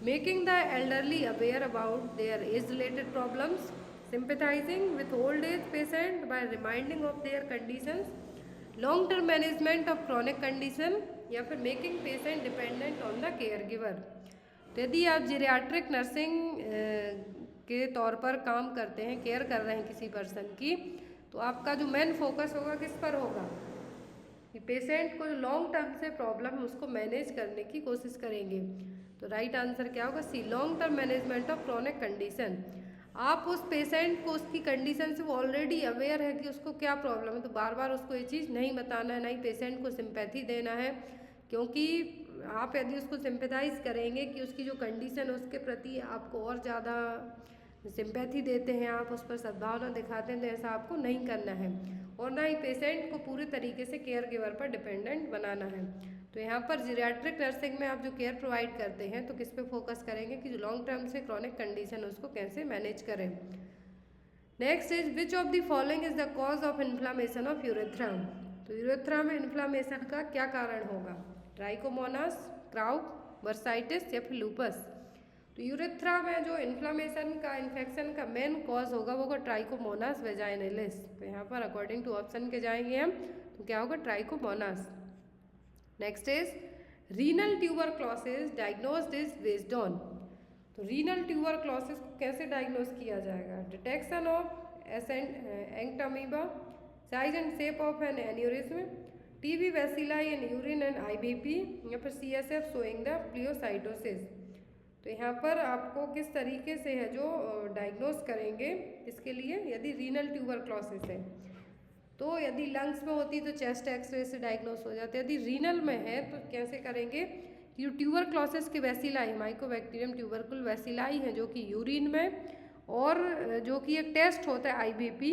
making the elderly aware about their age related problems, sympathising with old age patient by reminding of their conditions, long term management of chronic condition या फिर making patient dependent on the care giver. तो यदि आप geriatric nursing के तौर पर काम करते हैं, केयर कर रहे हैं किसी पर्सन की, तो आपका जो मेन फोकस होगा किस पर होगा, कि पेशेंट को जो लॉन्ग टर्म से प्रॉब्लम है उसको मैनेज करने की कोशिश करेंगे। तो राइट आंसर क्या होगा, C, long term management of chronic condition. आप उस पेशेंट को उसकी कंडीशन से वो ऑलरेडी अवेयर है कि उसको क्या प्रॉब्लम है, तो बार बार उसको ये चीज़ नहीं बताना है, ना ही पेशेंट को सिंपैथी देना है। क्योंकि आप यदि उसको सिंपैथाइज करेंगे कि उसकी जो कंडीशन है उसके प्रति आपको और ज़्यादा सिंपैथी देते हैं, आप उस पर सद्भावना दिखाते हैं, तो ऐसा आपको नहीं करना है और ना ही पेशेंट को पूरे तरीके से केयर गिवर पर डिपेंडेंट बनाना है। तो यहाँ पर जीरियाट्रिक नर्सिंग में आप जो केयर प्रोवाइड करते हैं तो किस पे फोकस करेंगे कि जो लॉन्ग टर्म से क्रॉनिक कंडीशन है उसको कैसे मैनेज करें। Next is which of the following is the cause of inflammation of urethra. तो यूरेथ्रा में इन्फ्लामेशन का क्या कारण होगा, ट्राइकोमोनास, क्राउक, बर्साइटिस या फिर लूपस। तो यूरेथ्रा में जो इन्फ्लामेशन का, इन्फेक्शन का मेन कॉज होगा वो होगा ट्राइकोमोनास वेजाइनलिस। तो यहाँ पर अकॉर्डिंग टू ऑप्शन के जाएंगे हम, तो क्या होगा, trichomonas. Next is renal tuberculosis diagnosed is based on. तो रीनल ट्यूबरक्लोसिस को कैसे डायग्नोस किया जाएगा, detection of entamoeba, size and shape of an aneurysm, TB bacilli in urine and IBP या फिर सीएसएफ शोइंग द प्लियोसाइटोसिस। तो यहाँ पर आपको किस तरीके से है जो डायग्नोस करेंगे इसके लिए, यदि रीनल ट्यूबरक्लोसिस है तो यदि लंग्स में होती तो चेस्ट एक्सरे से डायग्नोस हो जाते, यदि रीनल में है तो कैसे करेंगे, ट्यूबरक्लोसिस के वैसिलाई, माइकोबैक्टीरियम ट्यूबरकुल वैसिलाई है जो कि यूरिन में, और जो कि एक टेस्ट होता है आईबीपी,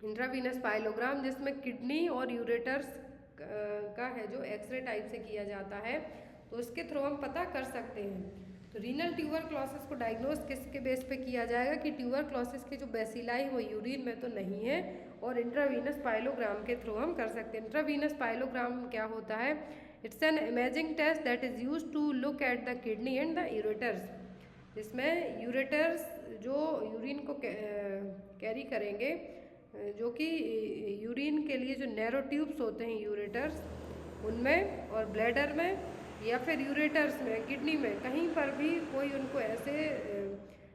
इंट्रावीनस पाइलोग्राम, जिसमें किडनी और यूरेटर्स का है जो एक्सरे टाइप से किया जाता है, तो उसके थ्रू हम पता कर सकते हैं। तो रीनल ट्यूबरक्लोसिस को डायग्नोस किसके बेस पे किया जाएगा कि ट्यूबरक्लोसिस के जो बेसिलाई वो यूरिन में तो नहीं है, और इंट्रावीनस पाइलोग्राम के थ्रू हम कर सकते हैं। इंट्रावीनस पाइलोग्राम क्या होता है, it's an imaging test that is used to look at the kidney and the ureters, जिसमें यूरेटर्स जो यूरिन को कैरी करेंगे, जो कि यूरिन के लिए जो नैरो ट्यूब्स होते हैं यूरेटर्स उनमें, और ब्लैडर में या फिर यूरेटर्स में, किडनी में, कहीं पर भी कोई उनको ऐसे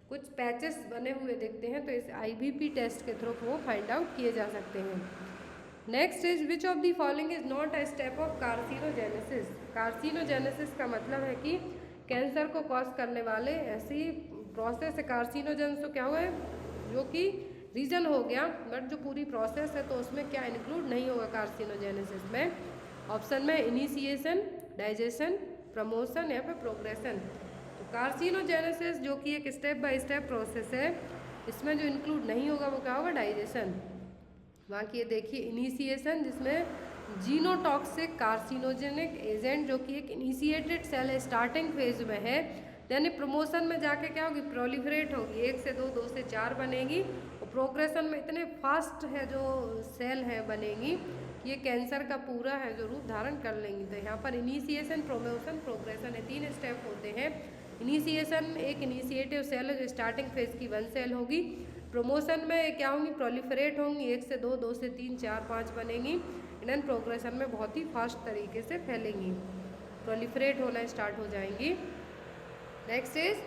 कुछ पैचेस बने हुए दिखते हैं तो इस आईबीपी टेस्ट के थ्रू वो फाइंड आउट किए जा सकते हैं। Next is which of the following is not a step of carcinogenesis. Carcinogenesis का मतलब है कि कैंसर को कॉज करने वाले ऐसी प्रोसेस है, कार्सिनोजेंस तो क्या हुआ है जो कि रीजन हो गया, बट जो पूरी प्रोसेस है तो उसमें क्या इंक्लूड नहीं होगा कार्सिनोजेनेसिस में। ऑप्शन में इनिशिएशन, डाइजेशन, प्रमोशन या फिर प्रोग्रेशन। तो कार्सिनोजेनेसिस जो कि एक स्टेप बाय स्टेप प्रोसेस है, इसमें जो इंक्लूड नहीं होगा वो क्या होगा, डाइजेशन। वहाँ की ये देखिए इनिशिएशन, जिसमें जीनोटॉक्सिक कार्सिनोजेनिक एजेंट जो कि एक इनिशिएटेड सेल है, स्टार्टिंग फेज में है, यानी प्रमोशन में जाके क्या होगी, प्रोलिफरेट होगी, 1 से 2, 2 से 4 बनेगी, और प्रोग्रेशन में इतने फास्ट है जो सेल है बनेगी कि ये कैंसर का पूरा है जो रूप धारण कर लेंगी। तो यहाँ पर इनिशिएशन, प्रमोशन, प्रोग्रेशन, ये 3 स्टेप होते हैं। इनिशिएशन एक इनिशिएटिव सेल है जो स्टार्टिंग फेज की 1 सेल होगी। प्रमोशन में क्या होंगी, प्रोलिफरेट होंगी, 1 से 2, 2 से 3, 4, 5 बनेंगी। एंड प्रोग्रेशन में बहुत ही फास्ट तरीके से फैलेंगी, प्रोलिफरेट होना स्टार्ट हो जाएंगी। Next is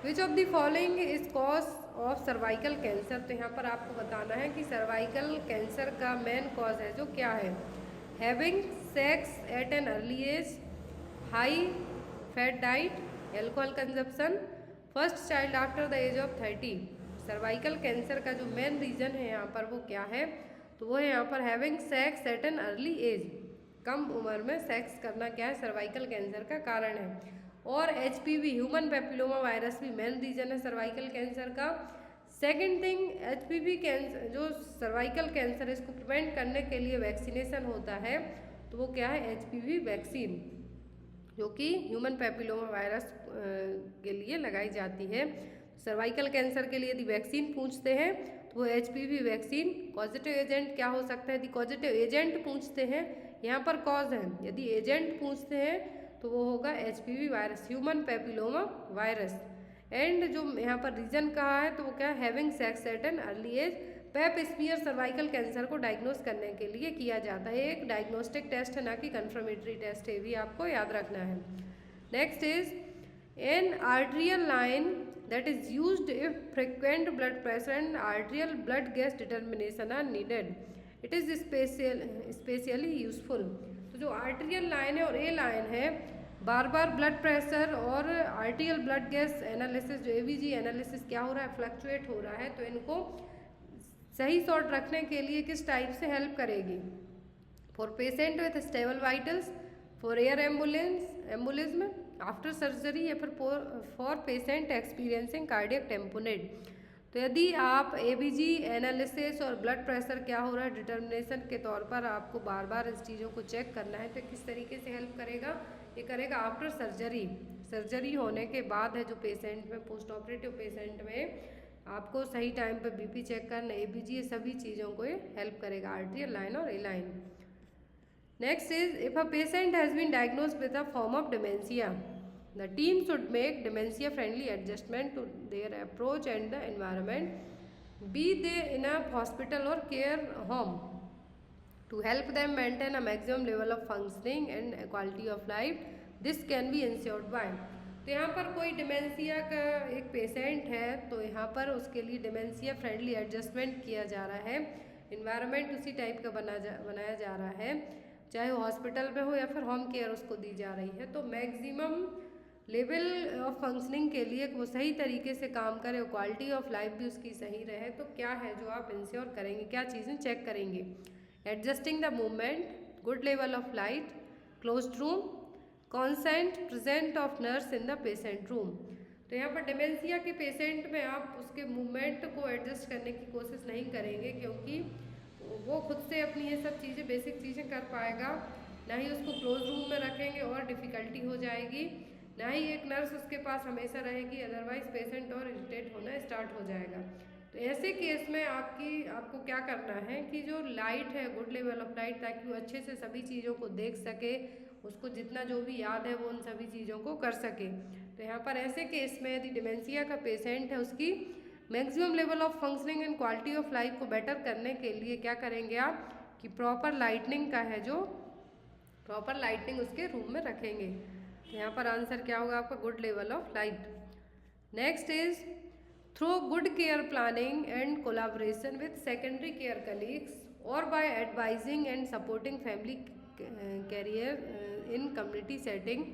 which of the following is cause of cervical cancer. तो यहाँ पर आपको बताना है कि सर्वाइकल कैंसर का मेन कॉज है जो क्या है, having sex at an early age, high fat diet, alcohol consumption, first child after the age of 30। Cervical cancer का जो मेन रीजन है यहाँ पर वो क्या है, तो वो है यहाँ पर having sex at an early age, कम उम्र में सेक्स करना क्या है, सर्वाइकल कैंसर का कारण है। और HPV ह्यूमन पेपिलोमा वायरस भी मेन रीजन है सर्वाइकल कैंसर का। सेकेंड थिंग, HPV कैंसर जो सर्वाइकल कैंसर, इसको प्रिवेंट करने के लिए वैक्सीनेशन होता है, तो वो क्या है, HPV वैक्सीन, जो कि ह्यूमन पेपिलोमा वायरस के लिए लगाई जाती है। सर्वाइकल कैंसर के लिए यदि वैक्सीन पूछते हैं तो वो HPV वैक्सीन। पॉजिटिव एजेंट क्या हो सकता है, यदि पॉजिटिव एजेंट पूछते हैं, यहाँ पर कॉज है, यदि एजेंट पूछते हैं तो वो होगा HPV virus, human papilloma virus. And जो यहाँ पर रीजन कहा है तो वो क्या है, having sex at an early age. Pap smear cervical cancer को डायग्नोस करने के लिए किया जाता है, एक डायग्नोस्टिक टेस्ट है ना कि कंफर्मेटरी टेस्ट है, भी आपको याद रखना है। Next is an arterial line that is used if frequent blood pressure and arterial blood gas determination are needed. It is especially useful. तो जो आर्टेरियल लाइन है और ए लाइन है, बार बार ब्लड प्रेशर और आर्टियल ब्लड गैस एनालिसिस, जो ABG analysis क्या हो रहा है, फ्लक्चुएट हो रहा है, तो इनको सही सॉर्ट रखने के लिए किस टाइप से हेल्प करेगी, for patient with stable vitals, for air embolism after surgery, या फिर for patient experiencing cardiac tamponade. तो यदि आप ABG एनालिसिस और ब्लड प्रेशर क्या हो रहा है डिटर्मिनेशन के तौर पर आपको बार बार इस चीज़ों को चेक करना है, तो किस तरीके से हेल्प करेगा, ये करेगा आफ्टर सर्जरी, सर्जरी होने के बाद है जो पेशेंट में, पोस्ट ऑपरेटिव पेशेंट में आपको सही टाइम पर BP चेक करना, ABG, ये सभी चीज़ों को ये हेल्प करेगा, आर्टेरियल लाइन और ए line. Next is, if a patient has been diagnosed with a form of dementia, the team should make dementia-friendly adjustment to their approach and the environment, be they in a hospital or care home, to help them maintain a maximum level of functioning and quality of life. This can be ensured by। तो यहाँ पर कोई dementia का एक patient है, तो यहाँ पर उसके लिए डिमेंशिया फ्रेंडली एडजस्टमेंट किया जा रहा है, इन्वायरमेंट उसी टाइप का बनाया जा रहा है, चाहे वो हॉस्पिटल में हो या फिर होम केयर उसको दी जा रही है। तो मैक्सिमम लेवल ऑफ फंक्शनिंग के लिए वो सही तरीके से काम करे, क्वालिटी ऑफ लाइफ भी उसकी सही रहे, तो क्या है जो आप इंश्योर करेंगे, क्या चीज़ें चेक करेंगे, adjusting the movement, good level of light, closed room, consent present of nurse in the patient room. तो यहाँ पर डिमेंशिया के पेशेंट में आप उसके मूवमेंट को एडजस्ट करने की कोशिश नहीं करेंगे, क्योंकि वो खुद से अपनी ये सब चीज़ें, बेसिक चीज़ें कर पाएगा, ना ही उसको क्लोज रूम में रखेंगे और डिफ़िकल्टी हो जाएगी, ना ही एक नर्स उसके पास हमेशा रहेगी, अदरवाइज पेशेंट और इरिटेट होना स्टार्ट हो जाएगा। तो ऐसे केस में आपको क्या करना है कि जो लाइट है, गुड लेवल ऑफ लाइट, ताकि वो अच्छे से सभी चीज़ों को देख सके, उसको जितना जो भी याद है वो उन सभी चीज़ों को कर सके। तो यहाँ पर ऐसे केस में यदि डिमेंशिया का पेशेंट है, उसकी maximum level of functioning and quality of life को बेटर करने के लिए क्या करेंगे आप कि प्रॉपर लाइटनिंग का है, जो प्रॉपर लाइटनिंग उसके रूम में रखेंगे। तो यहाँ पर आंसर क्या होगा आपका, good level of light. Next is through good care planning and collaboration with secondary care colleagues और by advising and supporting family carer in community setting,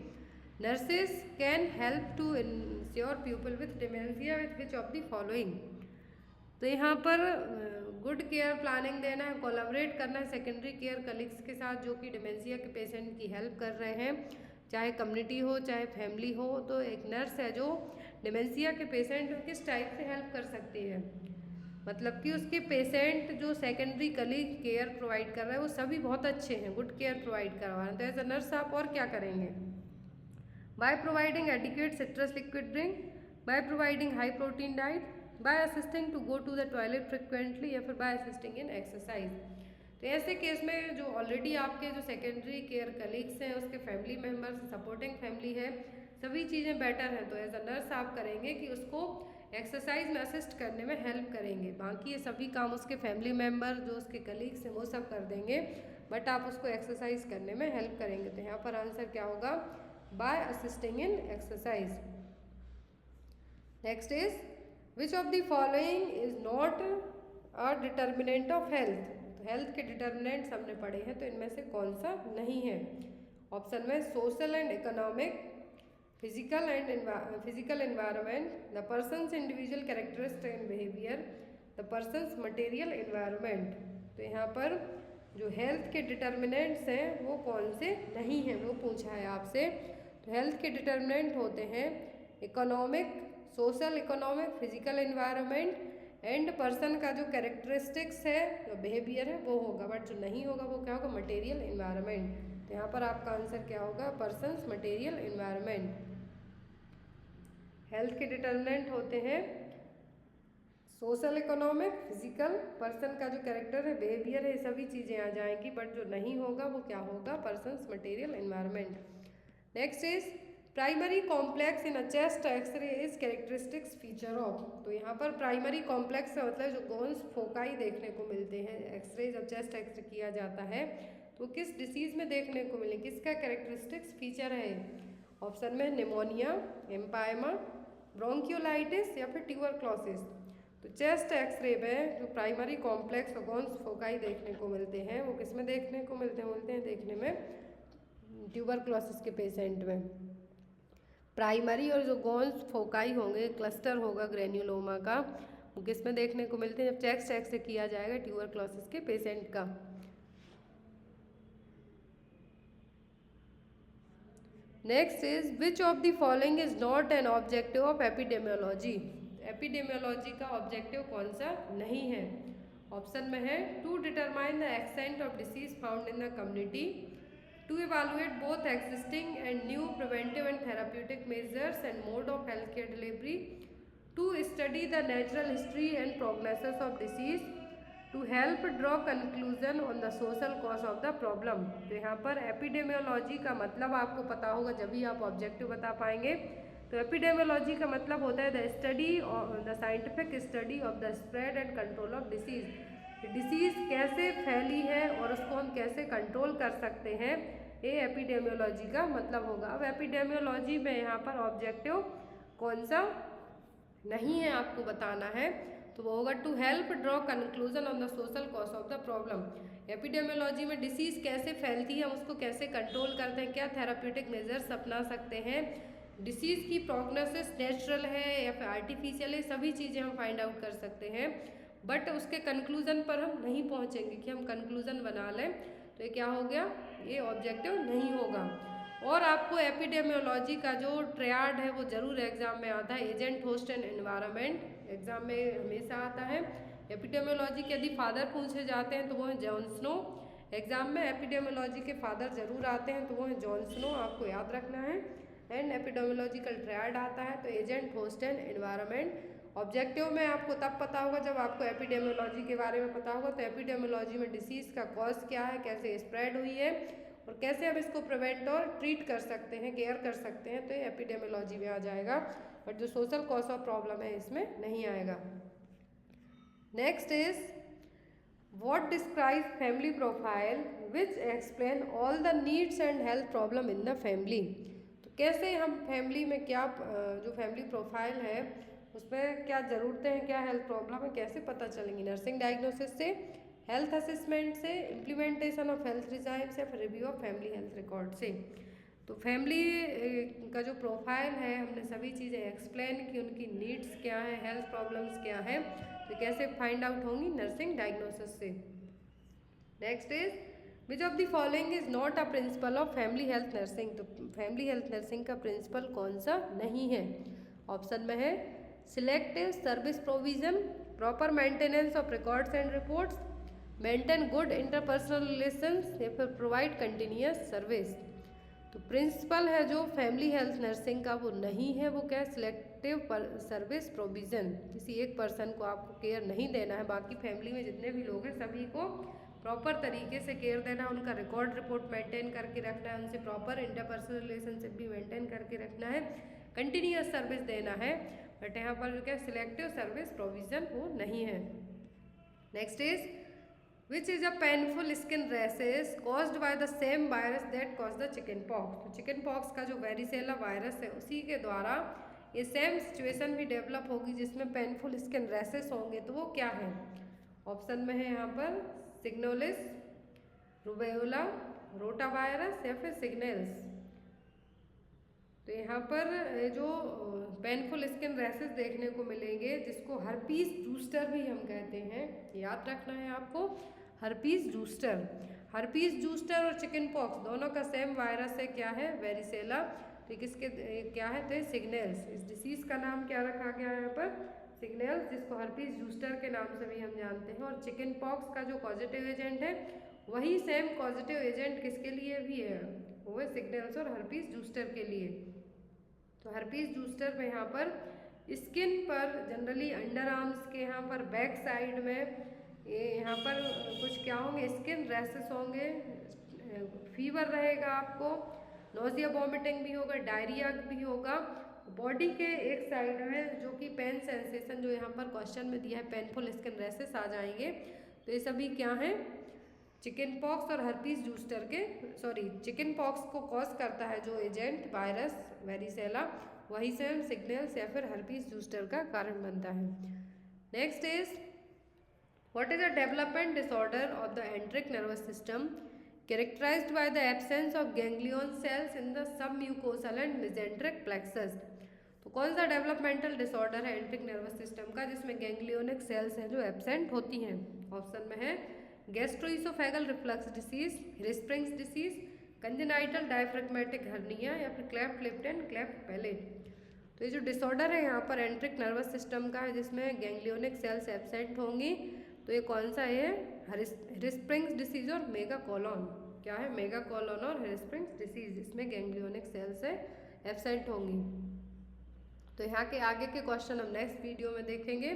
nurses can help to ensure people with dementia with which of the following। तो यहाँ पर good care planning देना है, collaborate करना है secondary care colleagues के साथ जो कि डिमेंशिया के पेशेंट की हेल्प कर रहे हैं, चाहे कम्युनिटी हो चाहे फैमिली हो। तो एक नर्स है जो डिमेंशिया के पेशेंट किस टाइप से हेल्प कर सकती है, मतलब कि उसके पेशेंट जो सेकेंडरी कलीग केयर प्रोवाइड कर रहा है वो सभी बहुत अच्छे हैं, गुड केयर प्रोवाइड करवा रहे हैं। तो एज अ नर्स आप और क्या करेंगे? By providing adequate citrus liquid drink, by providing high protein diet, by assisting to go to the toilet frequently, या फिर बाय असिस्टिंग इन एक्सरसाइज। तो ऐसे केस में जो ऑलरेडी आपके जो सेकेंडरी केयर कलीग्स हैं, उसके फैमिली मेम्बर्स, सपोर्टिंग फैमिली है, सभी चीज़ें बेटर हैं, तो एज अ नर्स आप करेंगे कि उसको एक्सरसाइज में असिस्ट करने में हेल्प करेंगे। बाकी ये सभी काम उसके फैमिली मेम्बर जो उसके कलीग्स हैं वो सब कर देंगे, बट आप उसको एक्सरसाइज करने में हेल्प करेंगे। तो यहाँ पर आंसर क्या होगा? By assisting in exercise. Next is which of the following is not a determinant of health. तो हेल्थ के डिटर्मिनेंट्स हमने पढ़े हैं, तो इनमें से कौन सा नहीं है? ऑप्शन में social and economic, physical environment, the persons individual characteristic and behaviour, the persons material environment. तो यहाँ पर जो हेल्थ के डिटर्मिनेंट्स हैं वो कौन से नहीं हैं, वो पूछा है आपसे। तो हेल्थ के डिटर्मिनेंट होते हैं economic, social economic, physical environment and person का जो कैरेक्टरिस्टिक्स है, जो बिहेवियर है वो होगा, बट जो नहीं होगा वो क्या होगा? Material environment. तो यहाँ पर आपका आंसर क्या होगा? Person's material environment. हेल्थ के डिटर्मिनेंट होते हैं सोशल इकोनॉमिक, फिजिकल, पर्सन का जो कैरेक्टर है, बिहेवियर है, ये सभी चीज़ें आ जाएंगी, बट जो नहीं होगा वो क्या होगा? Person's material environment. Next is primary complex in a chest x-ray is characteristics feature of. तो यहाँ पर प्राइमरी कॉम्प्लेक्स का मतलब जो गोन्स फोकाई देखने को मिलते हैं एक्सरे, जब चेस्ट एक्सरे किया जाता है तो किस डिसीज में देखने को मिले, किसका कैरेक्टरिस्टिक्स फीचर है? ऑप्शन में निमोनिया, एम्पायमा, ब्रोंकियोलाइटिस या फिर ट्यूबरक्लोसिस। तो चेस्ट एक्सरे में जो प्राइमरी कॉम्प्लेक्स और गोन्स फोकाई देखने को मिलते हैं वो किस में देखने को मिलते हैं देखने में ट्यूबरक्लोसिस के पेशेंट में। प्राइमरी और जो गोन्स फोकाई होंगे, क्लस्टर होगा ग्रेन्युलोमा का, वो किस में देखने को मिलते हैं? जब चेस्ट एक्सरे किया जाएगा ट्यूबरक्लोसिस के पेशेंट का। Next is which of the following is not an objective of epidemiology. Epidemiology का ऑब्जेक्टिव कौन सा नहीं है? ऑप्शन में है to determine the extent of disease found in the community, to evaluate both existing and new preventive and therapeutic measures and mode of healthcare delivery, to study the natural history and prognosis of disease, to help draw conclusion on the social cause of the problem। तो यहाँ पर epidemiology का मतलब आपको पता होगा, जब भी आप ऑब्जेक्टिव बता पाएंगे। तो एपिडेमियोलॉजी का मतलब होता है the study the scientific study of the spread and control of disease. Disease कैसे फैली है और उसको हम कैसे कंट्रोल कर सकते हैं, ये एपिडेमियोलॉजी का मतलब होगा। अब एपिडेमियोलॉजी में यहाँ पर ऑब्जेक्टिव कौन सा नहीं है आपको बताना है, तो वो होगा to help draw conclusion on the social cause of the problem. Epidemiology में डिसीज़ कैसे फैलती है, हम उसको कैसे कंट्रोल करते हैं, क्या थेराप्यूटिक मेजर्स अपना सकते हैं, डिसीज़ की प्रोग्नोसिस नेचुरल है या फिर आर्टिफिशियल है, सभी चीज़ें हम फाइंड आउट कर सकते हैं। बट उसके कंक्लूज़न पर हम नहीं पहुंचेंगे कि हम कंक्लूज़न बना लें, तो ये क्या हो गया? ये ऑब्जेक्टिव नहीं होगा। और आपको एपिडेमियोलॉजी का जो ट्रियाड है वो ज़रूर एग्जाम में आता है, agent, host and environment exam में हमेशा आता है। एपिडेमियोलॉजी के यदि फादर पूछे जाते हैं तो वो है जॉन स्नो। एग्जाम में एपिडेमियोलॉजी के फादर जरूर आते हैं, तो वो है जॉन स्नो, आपको याद रखना है। एंड एपिडेमियोलॉजिकल ट्रियाड आता है, तो agent, host and environment. Objective में आपको तब पता होगा जब आपको एपिडेमियोलॉजी के बारे में पता होगा। तो एपिडेमियोलॉजी में डिसीज़ का कॉज क्या है, कैसे स्प्रेड हुई है और कैसे हम इसको प्रिवेंट और ट्रीट कर सकते हैं, केयर कर सकते हैं, तो ये एपिडेमियोलॉजी में आ जाएगा। बट जो सोशल कॉज ऑफ प्रॉब्लम है इसमें नहीं आएगा। Next is what describe family profile which explain all the needs and health problem in the family. तो कैसे हम फैमिली में क्या जो फैमिली प्रोफाइल है उसमें क्या ज़रूरतें हैं, क्या हेल्थ प्रॉब्लम है, कैसे पता चलेंगी? नर्सिंग डायग्नोसिस से, हेल्थ असेसमेंट से, इम्प्लीमेंटेशन ऑफ हेल्थ रिजाइम से, फिर review of family health record से। तो फैमिली का जो प्रोफाइल है हमने सभी चीज़ें एक्सप्लेन की, उनकी नीड्स क्या है, हेल्थ प्रॉब्लम्स क्या है, तो कैसे फाइंड आउट होंगी? नर्सिंग डायग्नोसिस से। Next is which of the following is not a principle of family health nursing. तो फैमिली हेल्थ नर्सिंग का प्रिंसिपल कौन सा नहीं है? ऑप्शन में है selective service provision, proper maintenance of records and reports, maintain good interpersonal relations या फिर प्रोवाइड कंटिन्यूअस सर्विस। तो प्रिंसिपल है जो फैमिली हेल्थ नर्सिंग का वो नहीं है, वो क्या है सिलेक्टिव सर्विस प्रोविज़न। किसी एक पर्सन को आपको केयर नहीं देना है, बाकी फैमिली में जितने भी लोग हैं सभी को प्रॉपर तरीके से केयर देना है, उनका रिकॉर्ड रिपोर्ट मेंटेन करके रखना है, उनसे प्रॉपर इंटरपर्सनल रिलेशनशिप भी मेंटेन करके रखना है, कंटिन्यूअस सर्विस देना है। बट यहाँ पर जो क्या सिलेक्टिव सर्विस प्रोविज़न वो नहीं है। Next is which is a painful skin rashes caused by the same virus that cause the chicken pox. तो चिकन पॉक्स का जो वेरिसेला वायरस है उसी के द्वारा ये सेम सिचुएशन भी डेवलप होगी जिसमें पेनफुल स्किन रैसेस होंगे। तो वो क्या है? ऑप्शन में है यहाँ पर सिग्नोलिस, रूबेओला, रोटावायरस या फिर सिग्नल्स। तो यहाँ पर जो पेनफुल स्किन रैसेस देखने को मिलेंगे जिसको हर्पीस जूस्टर भी हम कहते हैं, याद रखना है आपको, हर्पीस जूस्टर। हर्पीस जूस्टर और चिकन पॉक्स दोनों का सेम वायरस है, क्या है? वेरिसेला। तो किसके क्या है? तो सिग्नल्स। इस डिसीज़ का नाम क्या रखा गया है यहाँ पर? सिग्नल्स, जिसको हर्पीस जूस्टर के नाम से भी हम जानते हैं। और चिकन पॉक्स का जो पॉजिटिव एजेंट है वही सेम पॉजिटिव एजेंट किसके लिए भी है? वो है सिग्नल्स और हर्पीस जूस्टर के लिए। तो हर्पीस जूस्टर में यहाँ पर स्किन पर जनरली अंडर आर्म्स के यहाँ पर बैक साइड में ये यहाँ पर कुछ क्या होंगे? स्किन रैसेस होंगे, फीवर रहेगा आपको, नोजिया वॉमिटिंग भी होगा, डायरिया भी होगा। बॉडी के एक साइड में जो कि पेन सेंसेशन जो यहाँ पर क्वेश्चन में दिया है, पेनफुल स्किन रैसेस आ जाएंगे। तो ये सभी क्या हैं? चिकन पॉक्स और हर्पीस जूस्टर के, सॉरी, चिकन पॉक्स को कॉज करता है जो एजेंट वायरस वेरिसेला, वही से सिग्नल्स या फिर हर्पीस जूस्टर का कारण बनता है। Next is what is a development disorder of the enteric nervous system characterized by the absence of ganglion cells in the submucosal and mesenteric plexus. तो कौन सा डेवलपमेंटल डिसऑर्डर है एंट्रिक नर्वस सिस्टम का जिसमें गैंग्लियोनिक सेल्स हैं जो absent होती हैं? ऑप्शन में है gastroesophageal reflux disease, Hirschsprung's disease, congenital diaphragmatic hernia या फिर cleft lip and cleft palate. तो ये जो डिसऑर्डर है यहाँ पर एंट्रिक नर्वस सिस्टम का है जिसमें गैंग्लियोनिक सेल्स एब्सेंट होंगी। तो ये कौन सा है? हिरस्प्रिंग्स डिसीज और मेगाकोलोन। क्या है? मेगाकोलोन और हिरस्प्रिंग्स डिसीज, इसमें गैंग्लियोनिक सेल्स है एब्सेंट होंगी। तो यहाँ के आगे के क्वेश्चन हम नेक्स्ट वीडियो में देखेंगे।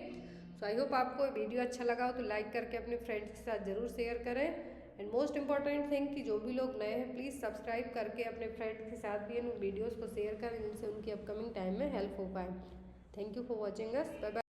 सो आई होप आपको वीडियो अच्छा लगा हो तो लाइक करके अपने फ्रेंड्स के साथ ज़रूर शेयर करें। एंड मोस्ट इंपॉर्टेंट थिंग कि जो भी लोग नए हैं प्लीज़ सब्सक्राइब करके अपने फ्रेंड्स के साथ भी इन वीडियोज़ को शेयर करें जिनसे उनकी अपकमिंग टाइम में हेल्प हो पाए। Thank you for watching us. Bye bye.